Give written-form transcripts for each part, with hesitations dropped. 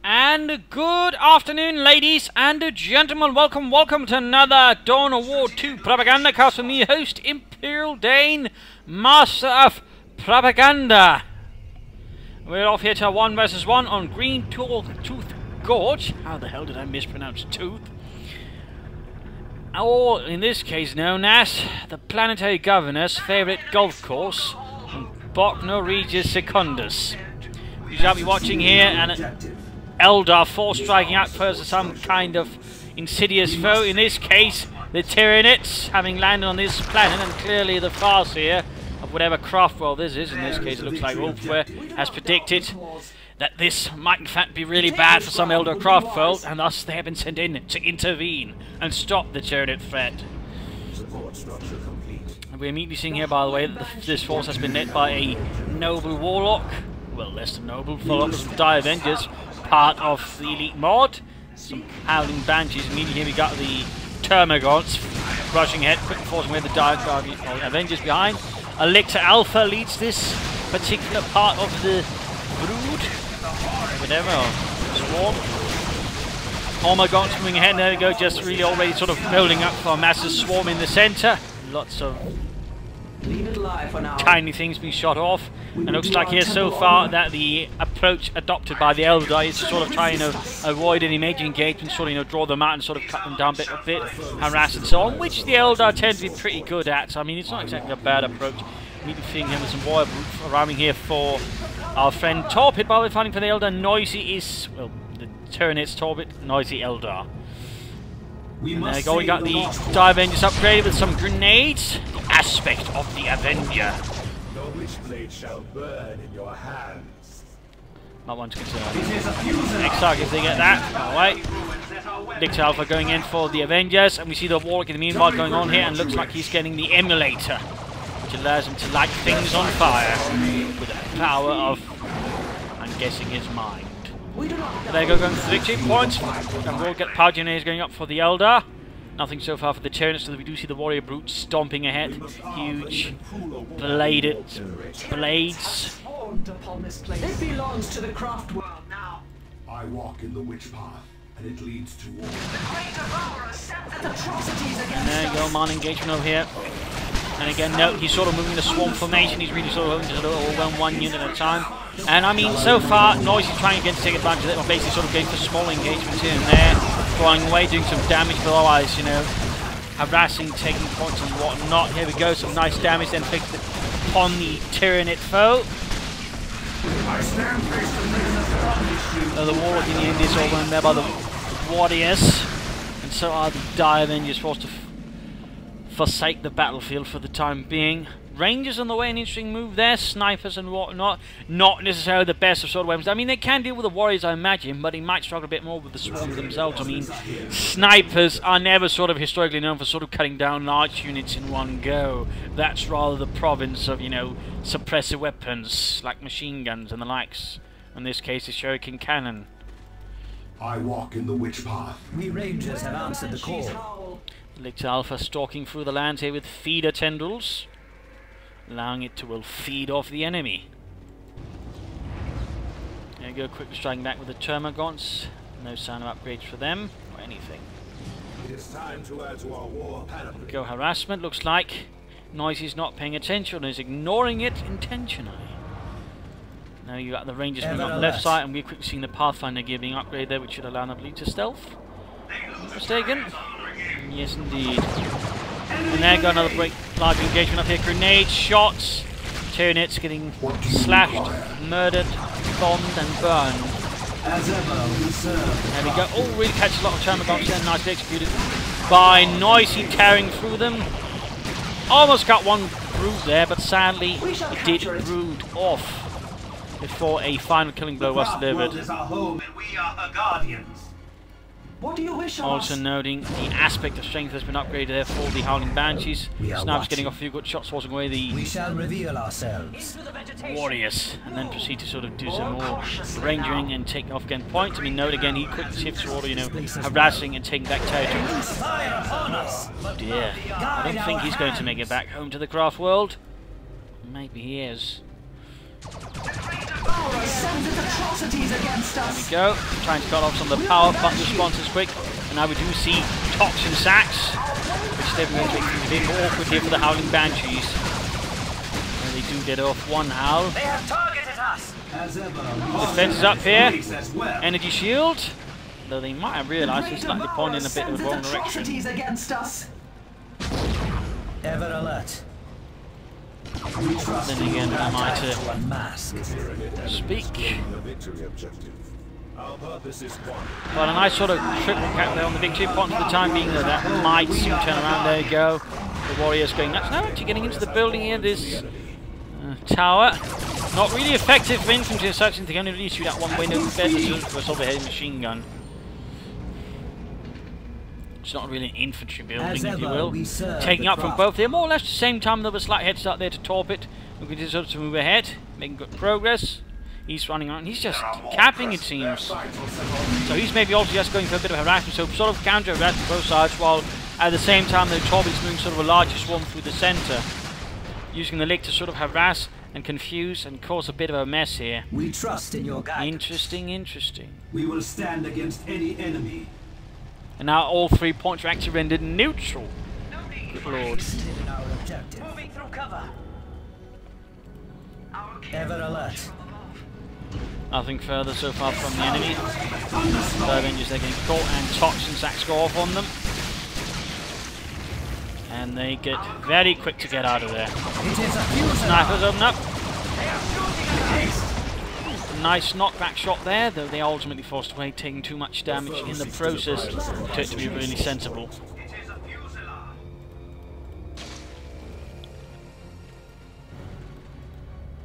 And good afternoon, ladies and gentlemen. Welcome to another DoW2 Propagandacast with me, host Imperial Dane, Master of Propaganda. We're off here to 1 vs 1 on Green Tooth Gorge. How the hell did I mispronounce tooth? Or, in this case, known as the Planetary Governor's favourite golf course, Bochno Regis Secundus. You shall be watching here, and Eldar force striking out first of some kind of insidious foe. In this case, the Tyranids, having landed on this planet, and clearly the Farseer of whatever craft world this is. In this case, it looks like Wolfware has predicted that this might in fact be really bad for some Eldar craft world, and thus they have been sent in to intervene and stop the Tyranid threat. And we're immediately seeing here, by the way, that this force has been led by a noble warlock. Well, less than noble, followed up with some Die Avengers, part of the elite mod. Some howling banshees. Immediately here we got the Termagants rushing ahead, quick forcing away the Avengers behind. Elixir Alpha leads this particular part of the brood, whatever, or swarm. Termagants moving ahead. There we go, just really already sort of building up for a massive swarm in the center. Lots of tiny things being shot off. And it looks like here so far that the approach adopted by the Eldar is to sort of try and avoid any major engagement, sort of draw them out and sort of cut them down bit by bit, harass and so on, which the Eldar tend to be pretty good at. So I mean, it's not exactly a bad approach. We'll be seeing him with some warrior brutes arriving here for our friend Torpid. By the way, fighting for the Eldar, Noisy is, well, the Tyranids Torpid, Noisy Eldar. And there we go, we got the Die Avengers upgraded with some grenades. The aspect of the Avenger. The Witchblade shall burn in your hands. Not one to consider. Next target if they get that. Alright. Elixir Alpha going in for the Avengers, and we see the Warlock in the meanwhile going on here, and looks like he's getting the Emulator, which allows him to light things on fire with the power of, I'm guessing, his mind. There you go, going for the victory points, and we'll get power generators going up for the Eldar. Nothing so far for the Tyranids, so we do see the warrior brutes stomping ahead. Huge bladed blades. It belongs to the craft world now. I walk in the witch path, and it leads to war. And there you go, man engagement over here. And again, note he's sort of moving the swarm formation. He's really sort of hoping to sort of overwhelm one unit at a time. And I mean, so far, Noise is trying again to take advantage of it, or basically sort of going for small engagements here and there, flying away, doing some damage, but otherwise, you know, harassing, taking points and whatnot. Here we go, some nice damage then inflicted upon the Tyranid foe. So the Warlock in the end is overwhelmed there by the Warriors, and so are the Die Avengers forced to forsake the battlefield for the time being. Rangers on the way, an interesting move there, snipers and whatnot. Not necessarily the best of sort of weapons. I mean, they can deal with the warriors, I imagine, but he might struggle a bit more with the swarms themselves. I mean, snipers are never sort of historically known for sort of cutting down large units in one go. That's rather the province of, you know, suppressive weapons like machine guns and the likes. In this case, a shuriken cannon. I walk in the witch path. We Rangers have answered the call. Elixir Alpha stalking through the lands here with feeder tendrils, allowing it to, well, feed off the enemy. There you go, quickly striking back with the Termagants. No sign of upgrades for them, or anything. It is time to add to our war panoply. Go harassment, looks like Noisy's not paying attention, and is ignoring it intentionally. Now you got the Rangers moving on the left side, and we're quickly seeing the Pathfinder gear being upgraded there, which should allow them to stealth. Mistaken? Yes, indeed. And there got another large engagement up here. Grenades, shots, Tyranids getting slashed, murdered, bombed, and burned. There we go. Oh, really catches a lot of Termagants there. Nicely executed by Noisy, tearing through them. Almost got one brood there, but sadly it did brood off before a final killing blow was delivered. Is our home, and we are her guardians. What do you wish of Also us? noting the aspect of strength has been upgraded there for the Howling Banshees. Snipers getting off a few good shots, forcing away the We shall reveal ourselves. Warriors, and then proceed to sort of do some more rangering and take off again points. I mean, note again, he quickly shifts to order, you know, harassing and taking back territory. Oh dear, I don't think he's going to make it back home to the craft world. Maybe he is. sends its atrocities against us. There we go. Trying to cut off some of the power button responses quick. And now we do see toxin sacks, which they're going to make things a bit more awkward here for the Howling Banshees. And they do get off one howl. They have targeted us. Defense is up here. Energy shield. Though they might have realised they're slightly pointing in a bit of the wrong direction. Against us. Ever alert. Then again, am I to speak? Well, a nice sort of triple cap there on the victory point for the time being, though that might soon turn around. There you go. The Warriors going nuts. Now actually getting into the building here, this tower. Not really effective for infantry as such, since they can only really shoot out one window. Better for a overhead machine gun. It's not really an infantry building, if you will. Taking up from both. They're more or less the same time. There was a slight head start there to Torpid. Looking to sort of move ahead, making good progress. He's running around. He's just capping, it seems. So he's maybe also just going for a bit of harassment. So sort of counter-harassment both sides, while at the same time the Torpid's moving sort of a larger swarm through the centre, using the lake to sort of harass and confuse and cause a bit of a mess here. We trust in your guidance. Interesting, interesting. We will stand against any enemy. And now all 3 points are actually rendered neutral. Good lord. Moving through cover. Ever alert. Nothing further so far from the enemy. The Avengers, they're getting caught and toxin sacks go off on them. And they get very quick to get out of there. Snipers open up. Nice knockback shot there, though they ultimately forced away, taking too much damage in the process to it to be really sensible.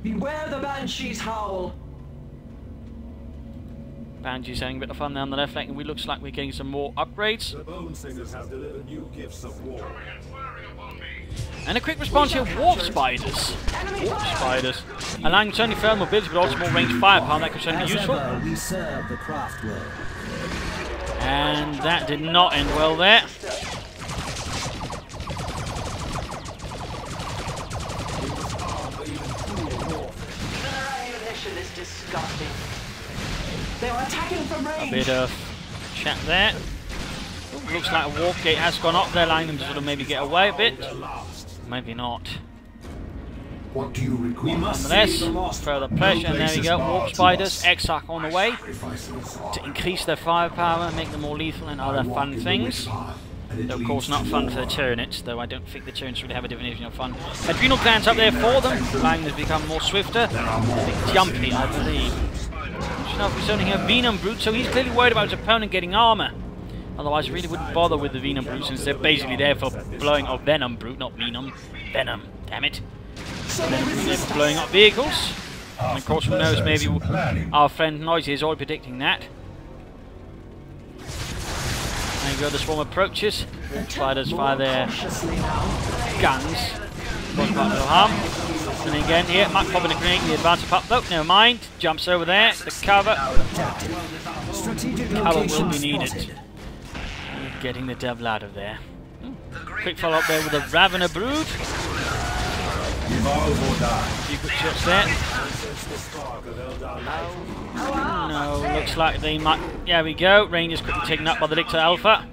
Beware the Banshees howl. Banshees having a bit of fun there on the left flank, and we looks like we're getting some more upgrades. The Bone Singers have delivered new gifts of war. And a quick response here, Warp Spiders. Warp Spiders. Allowing not only further mobility, but also more ranged firepower. That could certainly be useful. We serve the craft world. And that did not end well there. Ammunition is disgusting. They are attacking from range. A bit of chat there. Ooh, looks like a warp gate has gone up there, allowing them to sort of maybe get away a bit. Maybe not. What do you require? Nonetheless, further pressure, and there we go. Warp Spiders, Exarch on the way to increase their firepower, make them more lethal, and other fun things. Though, of course, not fun for the Tyranids, though I don't think the Tyranids really have a definition of fun. Adrenal glands up there for them, allowing them to become more swifter. A bit jumpy, I believe. Enough, he's only a Venom Brute, so he's clearly worried about his opponent getting armor. Otherwise, he really wouldn't bother with the Venom Brute, since they're basically there for blowing up Venom Brute, not Venom. Venom, damn it. And then they're for blowing up vehicles. And of course, who knows, maybe our friend Noisy is already predicting that. There you go, the swarm approaches. Spiders fire their guns. Cause quite no harm. And again, here, might pop in a grenade, the advance up, though, never mind. Jumps over there, the cover. Cover will be needed. Getting the devil out of there. Quick follow up there with a Ravener Brood. A few good shots there. No, looks like they might. There we go. Rangers quickly taken up by the Lictor Alpha.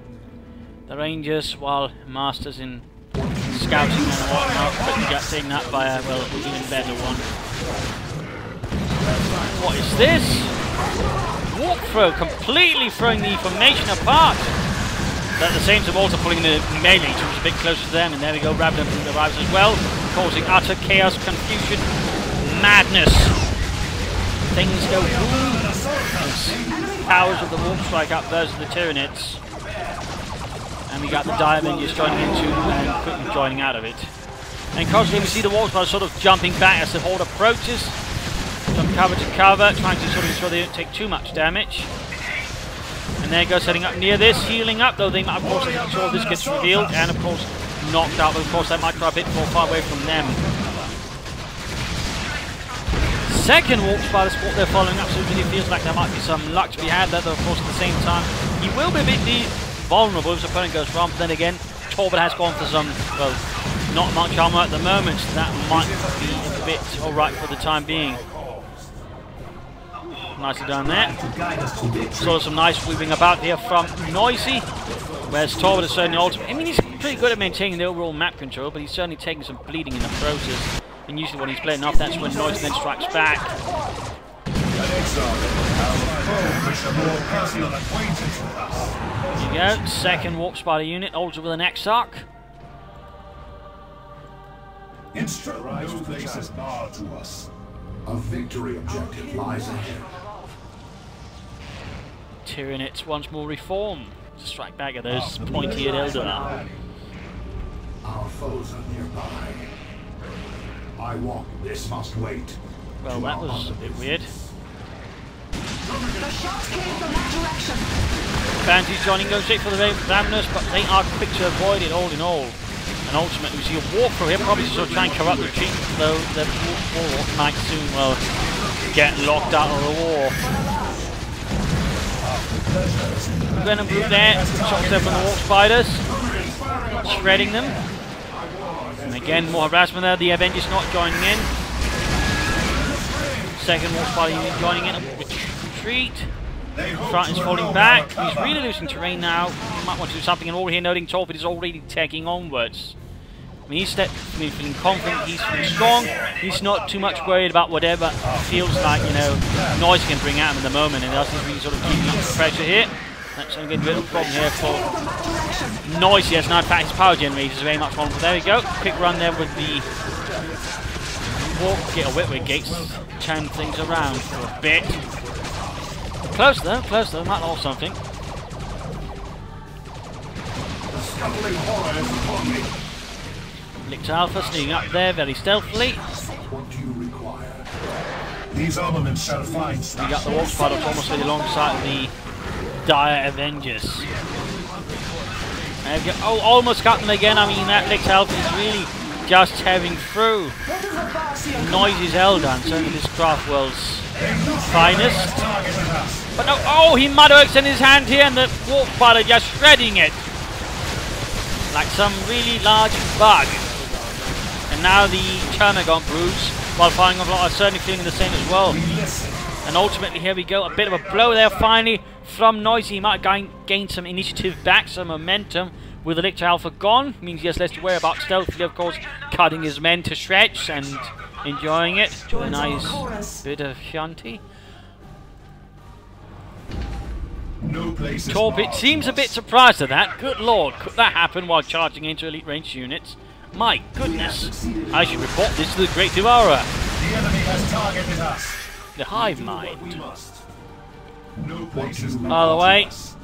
The Rangers, while Masters in scouting and whatnot, quickly got taken up by a, well, even better one. What is this? Warp throw, completely throwing the formation apart. But at the same time also pulling the melee troops a bit closer to them, and there we go, Ravener arrives as well, causing utter chaos, confusion, madness. Things go boom. Powers of the Warp Strike up versus the Tyranids. And we got the Avengers joining in too, and quickly joining out of it. And constantly we see the Warp Spiders sort of jumping back as the Horde approaches, from cover to cover, trying to sort of ensure they don't take too much damage. And there goes setting up near this, healing up, though they might, of course, ensure this gets revealed, and of course, knocked out, but of course that might try a bit more far away from them. Second Warp Spider sport they're following up, so it really feels like there might be some luck to be had there, though of course at the same time, he will be a bit vulnerable if his opponent goes wrong, but then again, Torpid has gone for some, well, not much armor at the moment, so that might be a bit alright for the time being. nicely done there. Saw some nice weaving about here from Noisy, whereas Torpid is certainly ultimate. I mean, he's pretty good at maintaining the overall map control, but he's certainly taking some bleeding in the process. And usually when he's playing off, that's when Noisy then strikes back. There you go, second warp spider unit, also with an X-Arc. No place is barred to us. A victory objective lies ahead. Tyranids once more reform to strike back at those pointy-eared Eldar. Our foes are nearby. I walk. This must wait. Well, that was a bit weird. The shots came from that direction. Banshees joining, going straight for the Ravenous, but they are quick to avoid it all in all. And ultimately, we see a walk through here, probably to sort of try and corrupt the retreat, though the war might soon, well, get locked out of the war. Venom Brute there, shots there from the Warp Spiders, shredding them. And again, more harassment there, the Avengers not joining in. Second Warp Spider unit joining in, retreat. Front is falling back, he's really losing terrain now, he might want to do something, and all here noting Torpid is already tagging onwards. I mean, he's feeling confident, he's feeling strong, he's not too much worried about whatever feels like, you know, Noise can bring at him in the moment, and that's really sort of keeping the pressure here. That's going to get a bit of a problem here for Noise. Yes, now in fact his power generators are very much on. There we go, quick run there with the walk, get a Whitwick gates, turn things around for a bit. Close though, might hold something. Lictor Alpha sneaking up there very stealthily. What do you require? These armaments shall find We got the Warp Spider almost really alongside the Dire Avengers. There we go. Oh, almost got them again. I mean, that Lictor Alpha is really just tearing through. Noisy's Eldan, certainly this craft world's finest. But no, oh, he might have extended his hand here, and the Warp Spider just shredding it like some really large bug. And now the Termagant brews while firing off a lot. I'm certainly feeling the same as well. And ultimately, here we go, a bit of a blow there finally from Noisy. He might gain some initiative back, some momentum. With the Lictor Alpha gone, means he has less to worry about. Stealthily, of course, cutting his men to shreds and enjoying it. A nice bit of shanty. no place is Torpid barred seems to a bit us. surprised at that. Good lord, could that happen while charging into elite range units? My goodness. I should report this to the Great Devourer. The enemy has targeted us. The Hive We Mind. must. No place is By the barred way, to us.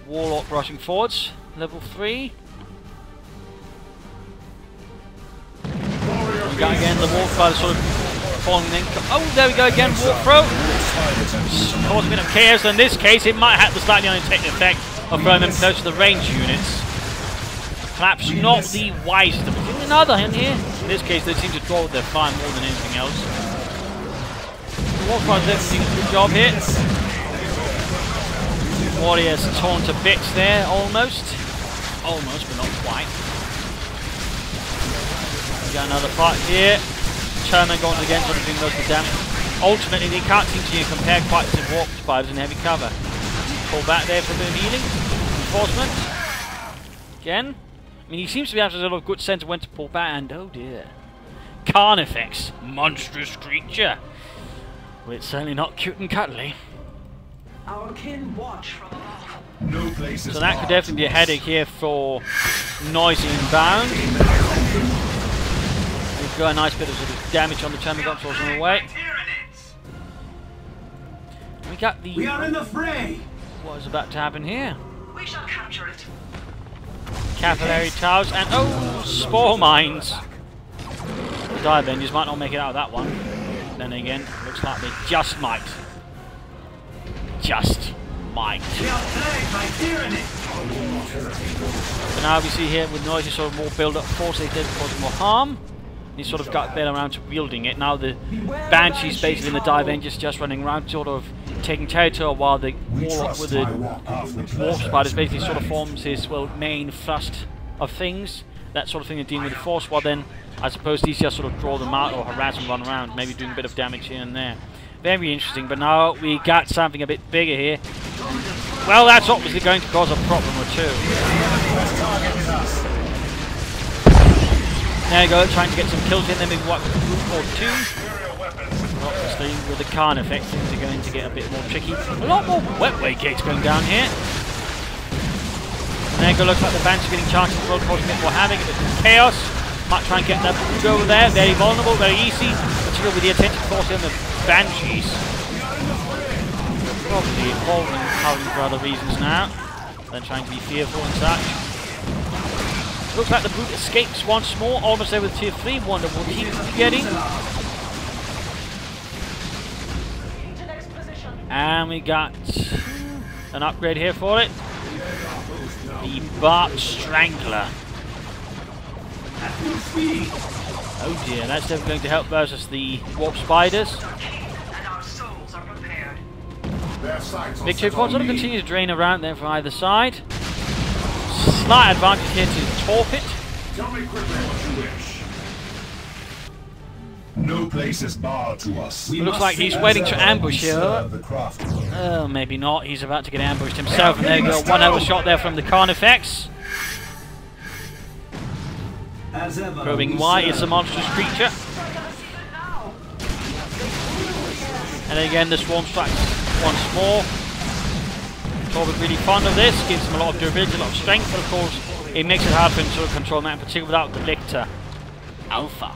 Warlock rushing forwards. Level 3. We got again the Warp Spider sort of falling then. Oh, there we go again, Warp Throw. Cause a bit of chaos. In this case, it might have the slightly unintended effect of throwing them close to the range units. Perhaps not the wisest of it. In other hand here, in this case, they seem to draw their fire more than anything else. Warp Spider's definitely doing a good job here. Warriors torn to bits there, almost. Almost, but not quite. We got another fight here. Termagant again, sort of doing most of the damage. Ultimately, they can't seem to compare quite to Warp Spiders in heavy cover. Pull back there for a bit of healing. Enforcement. Again. I mean, he seems to be having a lot of good sense of when to pull back, and oh dear. Carnifex. Monstrous creature. Well, it's certainly not cute and cuddly. Our kin watch from above. No place is So that could barred definitely be a to us. headache here for Noisy and Bound. We've got a nice bit of sort of damage on the Termagant source on the way. We got the... We are in the fray! What is about to happen here? We shall capture it. Capillary Towers and oh, Spore Mines. The Dire Avengers might not make it out of that one. Then again, looks like they just might. Just might. We are plagued by tyranny! So now we see here with Noisy sort of more build-up force, they did cause more harm. He sort of got better around to wielding it. Now the Banshees basically in the Dire Avengers just running around sort of taking territory while the Warlock with the Warp Spiders basically sort of forms his, well, main thrust of things. That sort of thing they're dealing with the Force, while then I suppose these just sort of draw them out or harass and run around, maybe doing a bit of damage here and there. Very interesting, but now we got something a bit bigger here. Well, that's obviously going to cause a problem or two. There you go, trying to get some kills in, then maybe wipe with a group or two. Obviously, with the Khan effect, things are going to get a bit more tricky. A lot more wetway kicks going down here. And there you go, looks like the Banshee getting charged as well, causing a bit more havoc, a bit more chaos. Might try and get that Brood over there, very vulnerable, very easy. Particularly with the attention force on the Banshees. Probably involved in howling for other reasons now, than trying to be fearful and such. Looks like the Brute escapes once more, almost there with tier 3. Wonder what he will be getting. And we got an upgrade here for it. The Bart Strangler. Oh dear, that's definitely going to help versus the Warp Spiders. Victory points sort of continue to drain around there from either side. Slight advantage here to Torpid. Tell me quickly what you wish. No place is barred to us. It looks like he's waiting to ambush here. Oh, maybe not. He's about to get ambushed himself. And there you go. One other shot there from the Khan effects. Proving why it's a monstrous creature. And again, the Swarm strikes once more. Torpid really fond of this. Gives him a lot of durability, a lot of strength. But of course, it makes it hard for him to control that, in particular without the Lictor Alpha.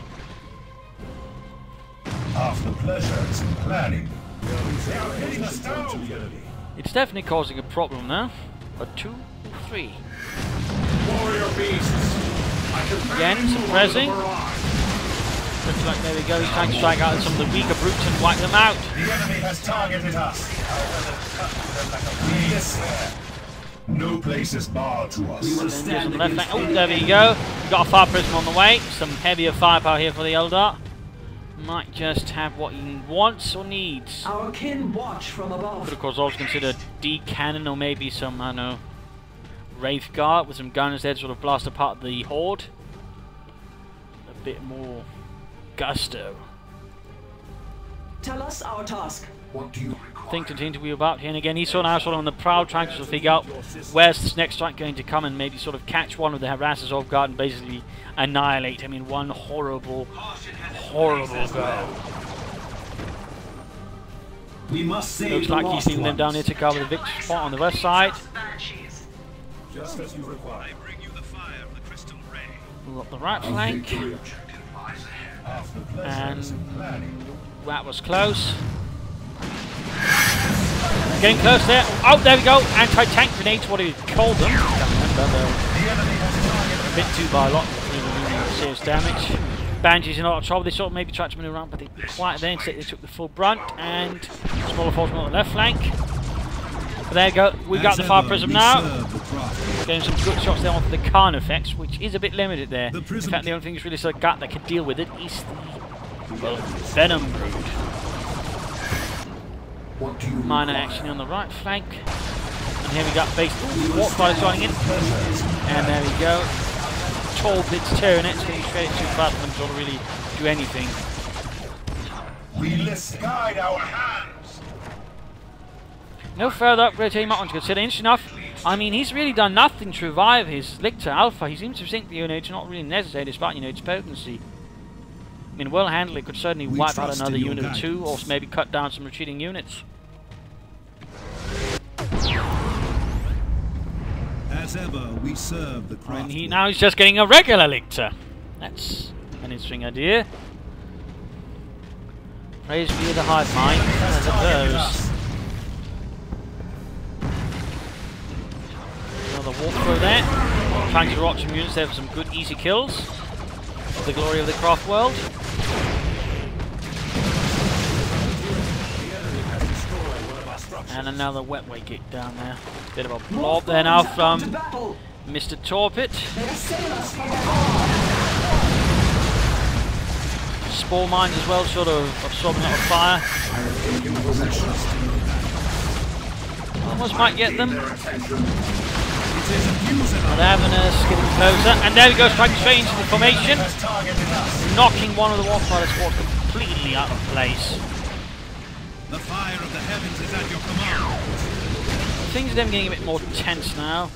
Half the pleasure is in planning. It's definitely causing a problem now. But 2, 3. Warrior beasts. Again, suppressing. Looks like there we go. He's trying to strike out some of the weaker brutes and wipe them out. The enemy has targeted us. No place is barred to us. On the left flank. Oh, there we go. Got a fire prism on the way. Some heavier firepower here for the Eldar. Might just have what he wants or needs. Our kin watch from above. Could of course also consider D cannon or maybe some, I don't know, Wraith Guard with some gunners there to sort of blast apart the Horde. A bit more gusto. Tell us our task. What do you Thing to continue to be about here, and again he's sort of on the prowl, trying to sort of figure out where's this next strike going to come and maybe sort of catch one of the harassers off guard and basically annihilate him in one horrible go. We must save Looks the like he's lost leaving them down here to cover the victory spot on the west side. Just as you require. We've got the right flank, and that was close. Getting close there. Oh, there we go. Anti-tank grenades, what do you call them? Can't remember. A bit too by a lot. Really serious damage. Banshees in a lot of trouble. They sort of maybe tried to maneuver around, but they were quiet there. Instead, they took the full brunt. And smaller force on the left flank. But there you go. We got the fire prism now. Getting some good shots there onto the Khan effects, which is a bit limited there. In fact, the only thing that's really sort of got that can deal with it is the, well, Venom Brood. Minor action on the right flank. And here we got base Warp Fighters joining in. And there we go. Torpid's Tyranids getting straight too fast for them to sort of really do anything. We listen. Guide our hands. No further upgrades here you might want to consider. Interesting enough, I mean, he's really done nothing to revive his Lictor Alpha. He seems to think the unit's not really necessary despite, its potency. I mean, well handled, it could certainly wipe out another unit or two, or maybe cut down some retreating units. As ever, we serve the craft. And now he's just getting a regular Lictor. That's an interesting idea. Praise be the hive mind, as it goes. Another walkthrough there. Trying to rock some units there for some good, easy kills. For the glory of the craft world. And another wetway kick down there. Bit of a blob there now from Mr. Torpid. Spore mines as well, sort of absorbing a lot of fire. Almost might get them. But Avernus getting closer. And there we go, striking straight into the formation. Knocking one of the Warp Fighters completely out of place. The fire of the heavens is at your command. Things are then getting a bit more tense now.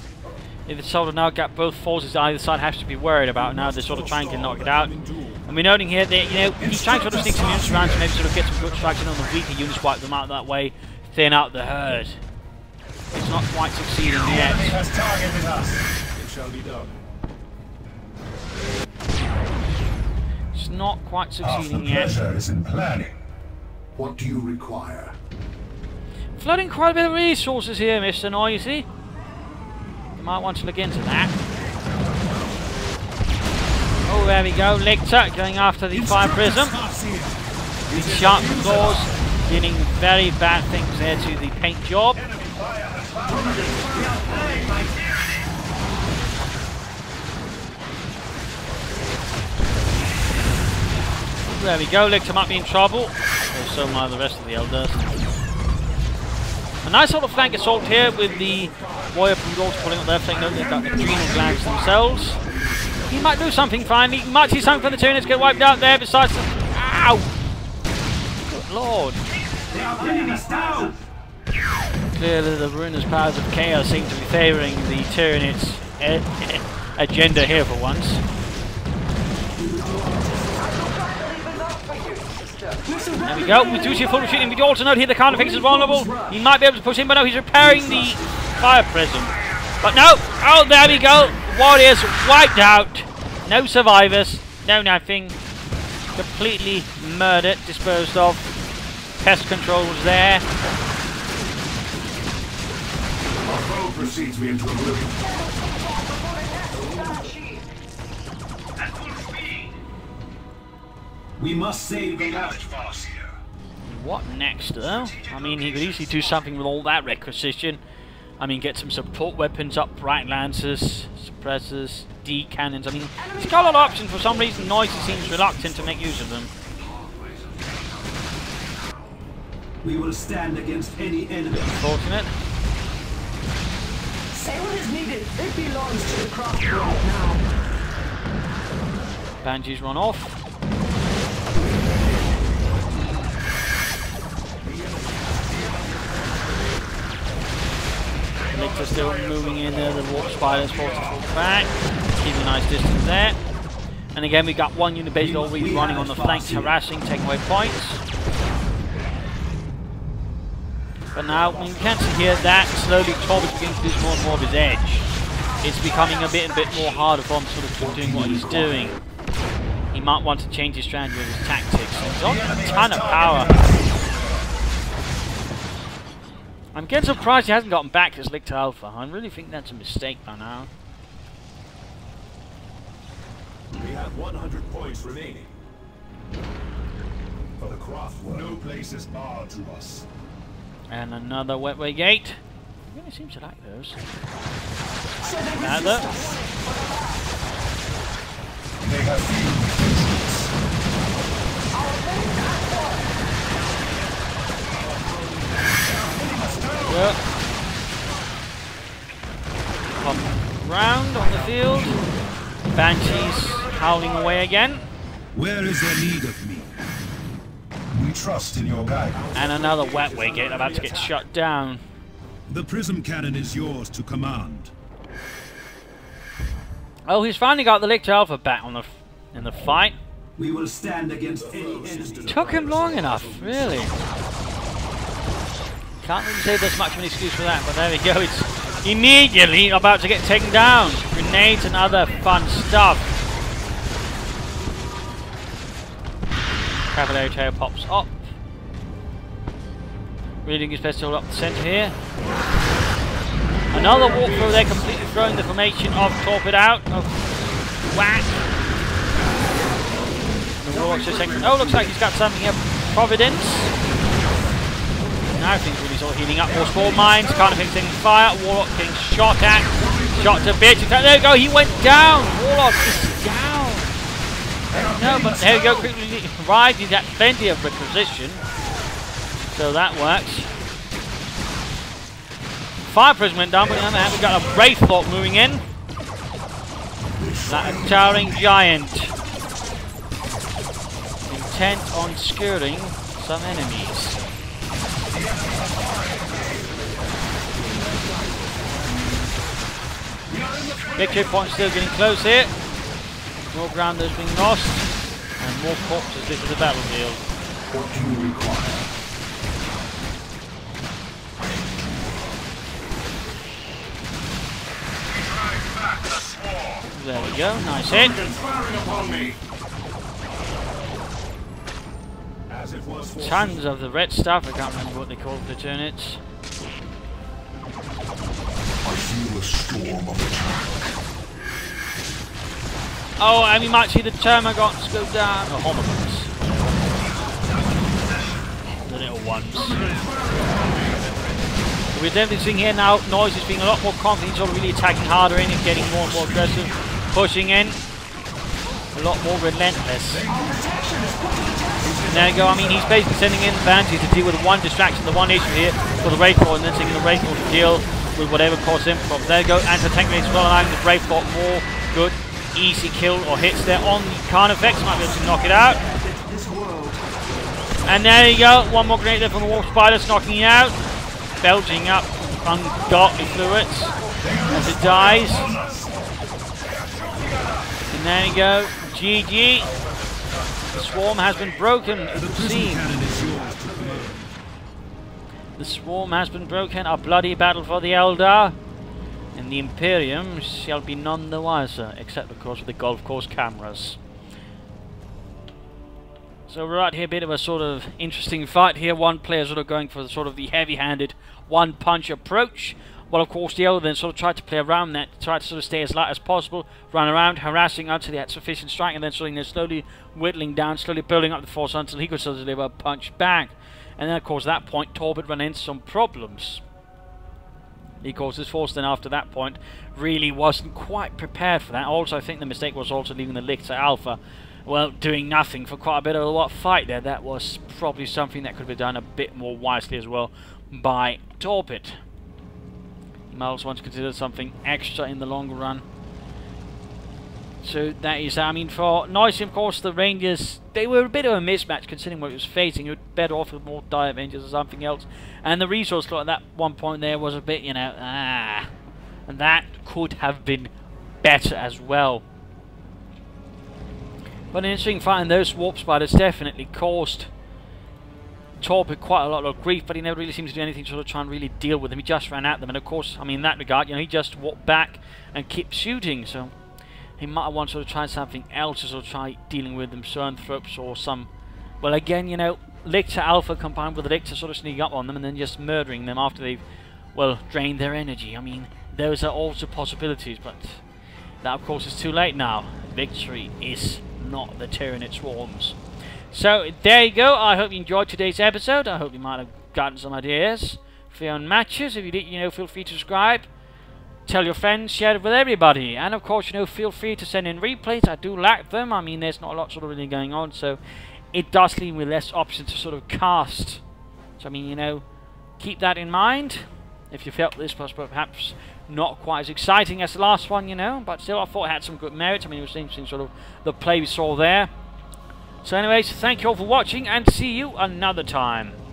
If the sort of now got both forces either side has to be worried about now. They're sort of trying to knock it out. And we're noting here that, you know, he's trying to sort of sneak some units around to maybe sort of get some good traction on the weaker units, wipe them out that way, thin out the herd. It's not quite succeeding yet. Has targeted us. It shall be done. It's not quite Half the succeeding yet. pleasure is in planning. What do you require? Flooding quite a bit of resources here, Mr. Noisy. You might want to look into that. Oh, there we go. Lictor going after the fire prism. The sharp claws dealing very bad things there to the paint job. There we go. Lictor might be in trouble. So might the rest of the elders. A nice sort of flank assault here with the warrior poodles pulling up their flank. They've got adrenal glands themselves. He might do something finally. He might see something for the Tunics get wiped out there besides the... Ow! Good lord. They are bringing us down. Clearly the ruinous powers of chaos seem to be favouring the Tyranids' agenda here for once. There we go. We do see a full shooting. We also note here the counter face is vulnerable. He might be able to push in, but no, he's repairing the fire prism. But no! Oh, there we go! Warriors wiped out. No survivors. No nothing. Completely murdered, disposed of. Pest control was there. Our foe precedes me into oblivion. We must save the last. What next, though? I mean, he could easily do something with all that requisition. I mean, get some support weapons up, bright lancers, suppressors, D cannons. I mean, he's got a lot of options. For some reason, Noisy seems reluctant to make use of them. We will stand against any enemy. Unfortunate. Say what is needed. It belongs to the craft world now. Banshees run off. Lictor still moving in there, the warp spiders forced to fall back. Keeping a nice distance there. And again, we got one unit basically already running on the flanks, harassing, taking away points. But now, you can see here that slowly Torpid is beginning to lose more and more of his edge. It's becoming a bit more harder for him sort of doing what he's doing. He might want to change his strategy with his tactics. He's got a ton of power. I'm getting surprised he hasn't gotten back as Lictor Alpha. I really think that's a mistake by now. We have 100 points remaining. For the craft world, no place is barred to us. And another wetway gate. He really seems to like those. Another. They have few Yep. Pop round on the field. Banshees howling away again. Where is there need of me? We trust in your guidance. And another wetway gate about to get shut down. The prism cannon is yours to command. Oh, he's finally got the Lictor Alpha back on in the fight. We will stand against any enemy. Took him long enough, really. Can't really say there's much of an excuse for that, but there we go. It's immediately about to get taken down. Grenades and other fun stuff. Cavalier tail pops up. Reading his best to hold up the centre here. Another walkthrough there, completely throwing the formation of Torpid out. Of whack. The Warlock's just saying, oh, looks like he's got something here. Providence. Now things really sort of heating up. More spawn mines, kind of things fire. Warlock getting shot at. Shot to bits. In fact, there we go, he went down. Warlock is down. No, but there we go, quickly ride. He's got plenty of requisition. So that works. Fire prism went down, but on the other hand, we've got a Wraithlock moving in. That a towering giant. Intent on skirting some enemies. Victory point still getting close here. More ground that's being lost, and more corpses into the battlefield. What do you require? There we go, nice hit. Tons of the red stuff, I can't remember what they call the turnits. I feel a storm of attack. Oh, and we might see the termagants go down. Oh, homagons. The little ones. We're definitely seeing here now, Noise is being a lot more confident, he's really attacking harder in and getting more and more aggressive, pushing in, a lot more relentless. There you go, I mean, he's basically sending in Vanity to deal with one distraction, the one issue here for the Wraithbot, and then sending the Wraithbot to deal with whatever causes him from. There you go, anti-tank as well, allowing the Wraithbot more good, easy kill or hits there on the Carnifex, might be able to knock it out. And there you go, one more grenade there from the Wolf Spiders, knocking it out. Belching up ungodly fluids as it dies. And there you go, GG. The swarm has been broken, it would seem. The swarm has been broken, a bloody battle for the Eldar. And the Imperium shall be none the wiser, except of course with the golf course cameras. So we're out here, a bit of a sort of interesting fight here. One player sort of going for sort of the heavy-handed one-punch approach, while of course the other then sort of tried to play around that, tried to sort of stay as light as possible, run around, harassing until he had sufficient strike, and then sort of slowly whittling down, slowly building up the force until he could sort of deliver a punch back. And then of course at that point Torpid ran into some problems. He caused his force then after that point really wasn't quite prepared for that. Also I think the mistake was also leaving the Lictor Alpha, well, doing nothing for quite a bit of a fight there. That was probably something that could be done a bit more wisely as well by Torpid. You might also want to consider something extra in the long run. So that is, I mean, for Noisy, of course, the Rangers, they were a bit of a mismatch considering what he was facing. He would better off with more Dire Avengers or something else. And the resource slot at that one point there was a bit, you know, and that could have been better as well. But an interesting fight, and those Warp Spiders definitely caused Torpid quite a lot of grief, but he never really seems to do anything to sort of try and really deal with them. He just ran at them, and of course, I mean, in that regard, you know, he just walked back and kept shooting, so he might have wanted to sort of try something else to sort of try dealing with them, Misanthropes or some, well, again, you know, Lictor Alpha combined with the Lictor sort of sneaking up on them and then just murdering them after they've, well, drained their energy. I mean, those are also possibilities, but that, of course, is too late now. Victory is not the Tyranid swarms. So there you go. I hope you enjoyed today's episode. I hope you might have gotten some ideas for your own matches. If you did, you know, feel free to subscribe, tell your friends, share it with everybody, and of course, you know, feel free to send in replays. I do like them. I mean, there's not a lot sort of really going on, so it does leave me less options to sort of cast. So I mean, you know, keep that in mind. If you felt this was perhaps not quite as exciting as the last one, you know, but still I thought it had some good merit. I mean, it was interesting sort of the play we saw there. So anyways, thank you all for watching, and see you another time.